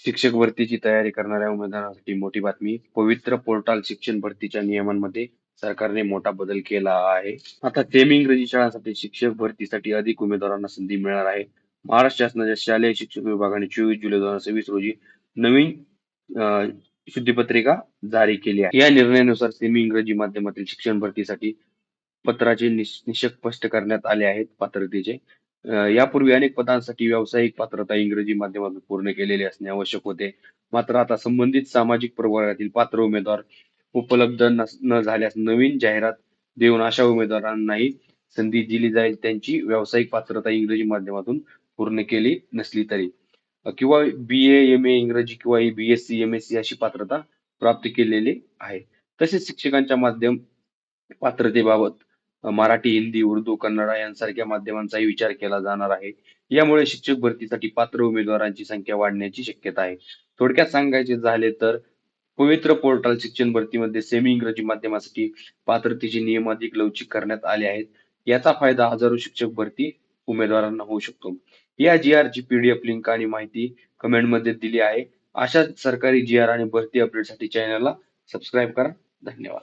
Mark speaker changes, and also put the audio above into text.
Speaker 1: शिक्षक भरतीची तयारी करणाऱ्या उमेदवारांसाठी मोठी बातमी. पवित्र पोर्टल शिक्षण भरतीच्या नियमांमध्ये सरकारने मोठा बदल केला आहे. आता सेमी इंग्रजी शाळांसाठी शिक्षक भरतीसाठी अधिक उमेदवारांना संधी मिळणार आहे. महाराष्ट्र शासनाच्या शालेय शिक्षण विभागाने 24 जुलै 2026 रोजी नवीन अ, शुद्धीपत्रिका जारी केली आहे. या निर्णयानुसार सेमी इंग्रजी माध्यमातील शिक्षण भरतीसाठी पत्राचे निकष स्पष्ट करण्यात आले आहेत पात्रतेचे. यापूर्वी अनेक पदांसाठी व्यावसायिक पात्रता इंग्रजी माध्यमातून पूर्ण केलेले असणे आवश्यक होते. मात्र आता संबंधित सामाजिक प्रवर्गातील पात्र उमेदवार उपलब्ध न झाल्यास नवीन जाहिरात देऊन अशा उमेदवारांनाही संधी दिली जाईल त्यांची व्यावसायिक पात्रता इंग्रजी माध्यमातून पूर्ण केली नसली तरी किंवा BA, MA इंग्रजी किंवा BSc, MSc अशी पात्रता प्राप्त केलेली आहे. तसेच शिक्षकांच्या माध्यम पात्रतेबाबत मराठी, हिंदी, उर्दू, कन्नड यांसारख्या माध्यमांचाही विचार केला जाणार आहे. यामुळे शिक्षक भरतीसाठी पात्र उमेदवारांची संख्या वाढण्याची शक्यता आहे. थोडक्यात सांगायचे झाले तर पवित्र पोर्टल शिक्षण भरतीमध्ये सेमी इंग्रजी माध्यमासाठी पात्रतेचे नियम अधिक लवचिक करण्यात आले आहेत. याचा फायदा हजारो शिक्षक भरती उमेदवारांना होऊ शकतो. या GR ची PDF लिंक आणि माहिती कमेंटमध्ये दिली आहे. अशाच सरकारी GR आणि भरती अपडेटसाठी चॅनलला सबस्क्राईब करा. धन्यवाद.